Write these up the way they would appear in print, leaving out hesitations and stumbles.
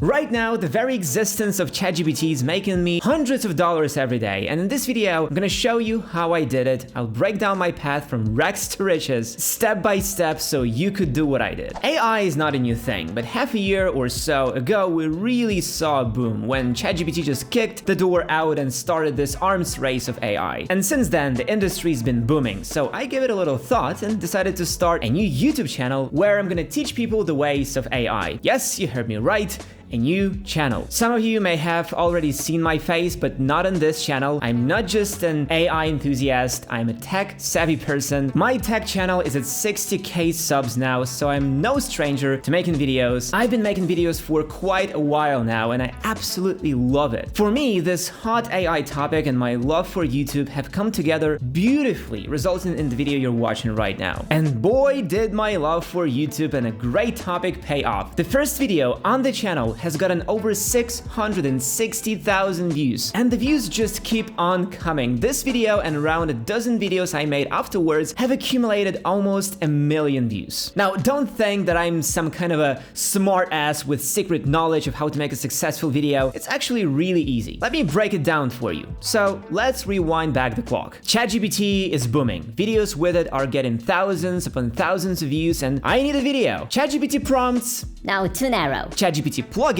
Right now, the very existence of ChatGPT is making me hundreds of dollars every day, and in this video, I'm gonna show you how I did it. I'll break down my path from rags to riches, step by step, so you could do what I did. AI is not a new thing, but half a year or so ago, we really saw a boom when ChatGPT just kicked the door out and started this arms race of AI. And since then, the industry's been booming, so I gave it a little thought and decided to start a new YouTube channel where I'm gonna teach people the ways of AI. Yes, you heard me right. A new channel. Some of you may have already seen my face, but not on this channel. I'm not just an AI enthusiast, I'm a tech-savvy person. My tech channel is at 60k subs now, so I'm no stranger to making videos. I've been making videos for quite a while now, and I absolutely love it. For me, this hot AI topic and my love for YouTube have come together beautifully, resulting in the video you're watching right now. And boy, did my love for YouTube and a great topic pay off. The first video on the channel has gotten over 660,000 views, and the views just keep on coming. This video and around a dozen videos I made afterwards have accumulated almost 1 million views. Now, don't think that I'm some kind of a smart ass with secret knowledge of how to make a successful video. It's actually really easy. Let me break it down for you. So let's rewind back the clock. ChatGPT is booming. Videos with it are getting thousands upon thousands of views, and I need a video. ChatGPT prompts, no, too narrow. ChatGPT plugins,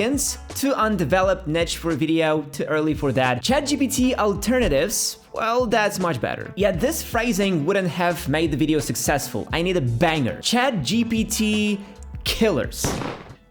too undeveloped niche for video, too early for that. ChatGPT alternatives, well, that's much better. Yet this phrasing wouldn't have made the video successful. I need a banger. ChatGPT killers.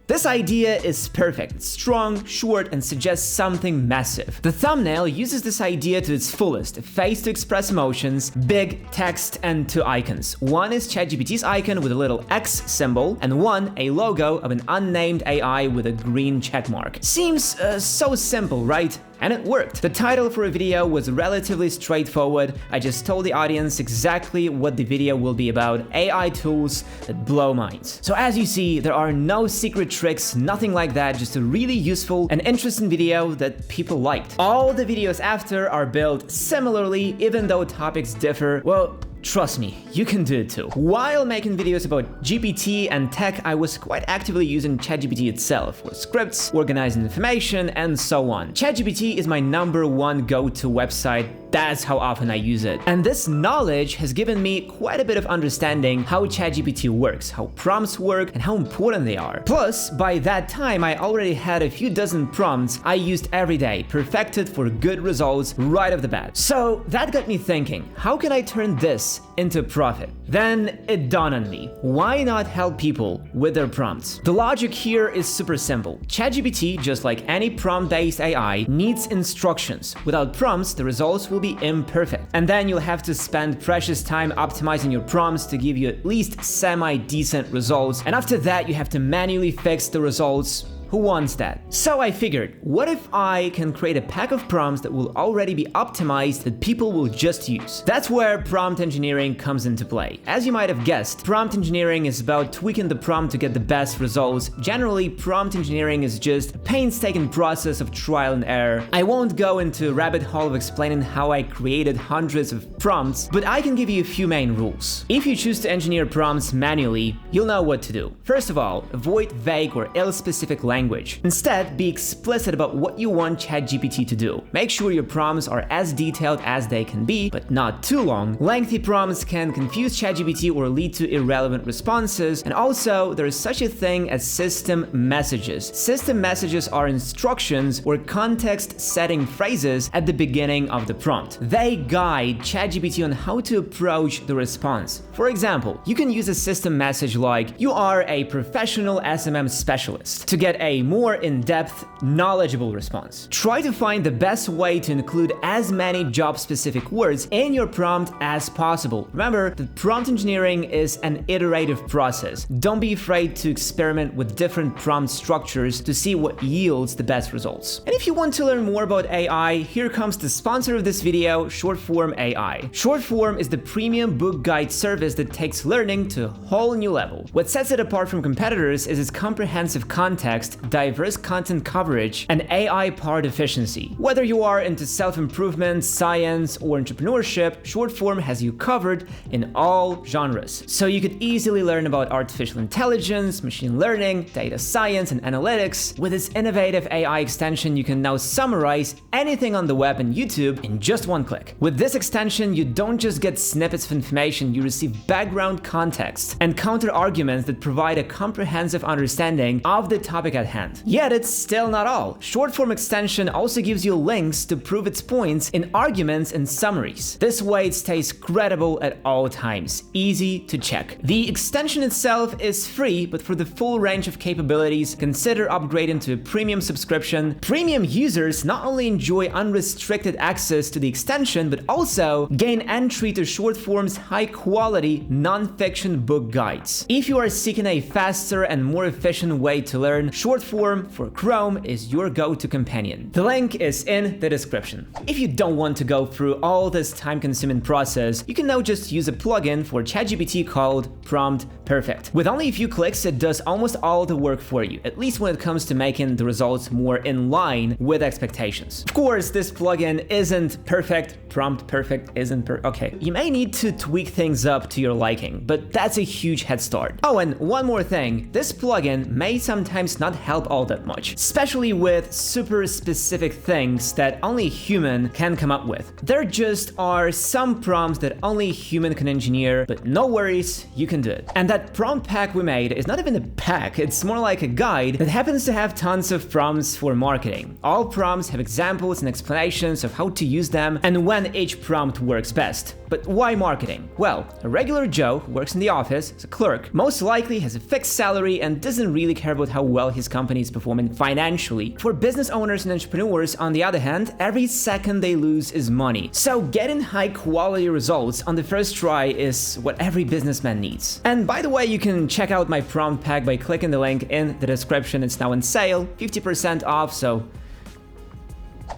This idea is perfect. It's strong, short, and suggests something massive. The thumbnail uses this idea to its fullest. A face to express emotions, big text, and 2 icons. One is ChatGPT's icon with a little X symbol, and one a logo of an unnamed AI with a green checkmark. Seems so simple, right? And it worked. The title for a video was relatively straightforward. I just told the audience exactly what the video will be about: AI tools that blow minds. So as you see, there are no secret tricks, nothing like that, just a really useful and interesting video that people liked. All the videos after are built similarly, even though topics differ. Well, trust me, you can do it too. While making videos about GPT and tech, I was quite actively using ChatGPT itself, with scripts, organizing information, and so on. ChatGPT is my #1 go-to website. That's how often I use it. And this knowledge has given me quite a bit of understanding how ChatGPT works, how prompts work, and how important they are. Plus, by that time, I already had a few dozen prompts I used every day, perfected for good results right off the bat. So that got me thinking, how can I turn this into profit? Then it dawned on me, why not help people with their prompts? The logic here is super simple. ChatGPT, just like any prompt-based AI, needs instructions. Without prompts, the results will be imperfect. And then you'll have to spend precious time optimizing your prompts to give you at least semi-decent results. And after that, you have to manually fix the results. Who wants that? So I figured, what if I can create a pack of prompts that will already be optimized that people will just use? That's where prompt engineering comes into play. As you might have guessed, prompt engineering is about tweaking the prompt to get the best results. Generally, prompt engineering is just a painstaking process of trial and error. I won't go into a rabbit hole of explaining how I created hundreds of prompts, but I can give you a few main rules. If you choose to engineer prompts manually, you'll know what to do. First of all, avoid vague or ill-specific language. Instead, be explicit about what you want ChatGPT to do. Make sure your prompts are as detailed as they can be, but not too long. Lengthy prompts can confuse ChatGPT or lead to irrelevant responses, and also there is such a thing as system messages. System messages are instructions or context-setting phrases at the beginning of the prompt. They guide ChatGPT on how to approach the response. For example, you can use a system message like, "You are a professional SMM specialist," to get a more in-depth, knowledgeable response. Try to find the best way to include as many job-specific words in your prompt as possible. Remember that prompt engineering is an iterative process. Don't be afraid to experiment with different prompt structures to see what yields the best results. And if you want to learn more about AI, here comes the sponsor of this video, Shortform AI. Shortform is the premium book guide service that takes learning to a whole new level. What sets it apart from competitors is its comprehensive context, diverse content coverage, and AI-powered efficiency. Whether you are into self-improvement, science, or entrepreneurship, short form has you covered in all genres. So you could easily learn about artificial intelligence, machine learning, data science, and analytics. With its innovative AI extension, you can now summarize anything on the web and YouTube in just one click. With this extension, you don't just get snippets of information, you receive background context and counter arguments that provide a comprehensive understanding of the topic at hand. Yet it's still not all. Short-form extension also gives you links to prove its points in arguments and summaries. This way it stays credible at all times, easy to check. The extension itself is free, but for the full range of capabilities, consider upgrading to a premium subscription. Premium users not only enjoy unrestricted access to the extension, but also gain entry to short-form's high-quality non-fiction book guides. If you are seeking a faster and more efficient way to learn, short-form for Chrome is your go-to companion. The link is in the description. If you don't want to go through all this time-consuming process, you can now just use a plugin for ChatGPT called Prompt Perfect. With only a few clicks, it does almost all the work for you, at least when it comes to making the results more in line with expectations. Of course, this plugin isn't perfect. Prompt Perfect isn't okay. You may need to tweak things up to your liking, but that's a huge head start. Oh, and one more thing, this plugin may sometimes not help all that much, especially with super specific things that only a human can come up with. There just are some prompts that only a human can engineer, but no worries, you can do it. And that prompt pack we made is not even a pack, it's more like a guide that happens to have tons of prompts for marketing. All prompts have examples and explanations of how to use them and when each prompt works best. But why marketing? Well, a regular Joe who works in the office as a clerk most likely has a fixed salary and doesn't really care about how well his company is performing financially. For business owners and entrepreneurs, on the other hand, every second they lose is money. So getting high quality results on the first try is what every businessman needs. And by the way, you can check out my prompt pack by clicking the link in the description. It's now on sale, 50% off, so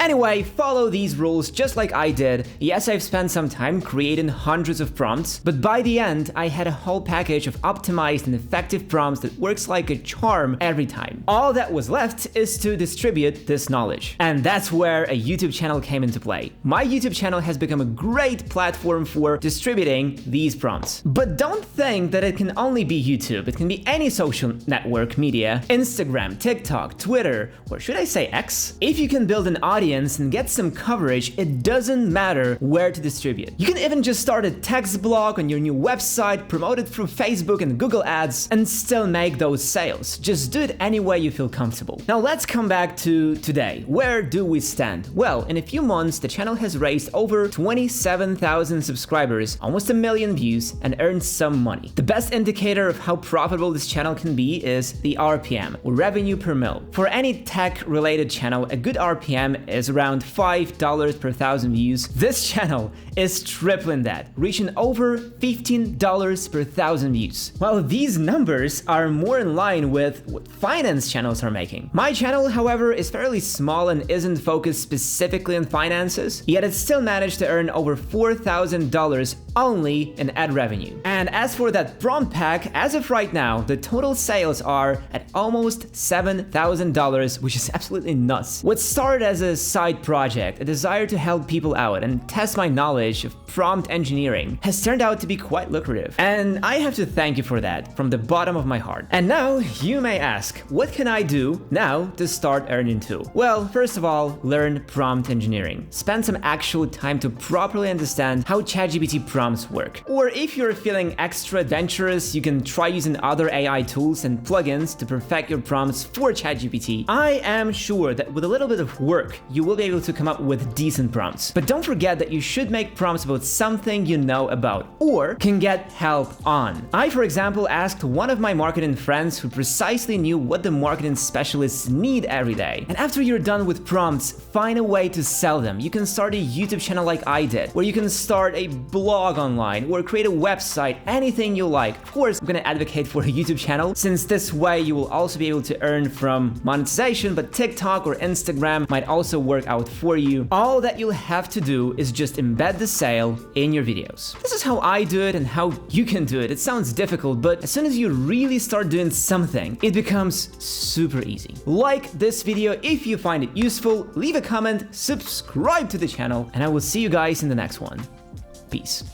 anyway, follow these rules just like I did. Yes, I've spent some time creating hundreds of prompts, but by the end, I had a whole package of optimized and effective prompts that works like a charm every time. All that was left is to distribute this knowledge. And that's where a YouTube channel came into play. My YouTube channel has become a great platform for distributing these prompts. But don't think that it can only be YouTube. It can be any social network media, Instagram, TikTok, Twitter, or should I say X? If you can build an audience and get some coverage, it doesn't matter where to distribute. You can even just start a text blog on your new website, promote it through Facebook and Google Ads, and still make those sales. Just do it any way you feel comfortable. Now let's come back to today. Where do we stand? Well, in a few months, the channel has raised over 27,000 subscribers, almost 1 million views, and earned some money. The best indicator of how profitable this channel can be is the RPM, or revenue per mil. For any tech-related channel, a good RPM is around $5 per 1,000 views. This channel is tripling that, reaching over $15 per 1,000 views. While these numbers are more in line with what finance channels are making. My channel, however, is fairly small and isn't focused specifically on finances, yet it still managed to earn over $4,000 only in ad revenue. And as for that prompt pack, as of right now, the total sales are at almost $7,000, which is absolutely nuts. What started as a side project, a desire to help people out and test my knowledge of prompt engineering, has turned out to be quite lucrative. And I have to thank you for that from the bottom of my heart. And now you may ask, what can I do now to start earning too? Well, first of all, learn prompt engineering. Spend some actual time to properly understand how ChatGPT prompts work. Or if you're feeling extra adventurous, you can try using other AI tools and plugins to perfect your prompts for ChatGPT. I am sure that with a little bit of work, you will be able to come up with decent prompts. But don't forget that you should make prompts about something you know about or can get help on. I, for example, asked one of my marketing friends who precisely knew what the marketing specialists need every day. And after you're done with prompts, find a way to sell them. You can start a YouTube channel like I did, or you can start a blog online or create a website, anything you like. Of course, I'm gonna advocate for a YouTube channel, since this way you will also be able to earn from monetization, but TikTok or Instagram might also work work out for you. All that you'll have to do is just embed the sale in your videos. This is how I do it and how you can do it. It sounds difficult, but as soon as you really start doing something, it becomes super easy. Like this video if you find it useful, leave a comment, subscribe to the channel, and I will see you guys in the next one. Peace.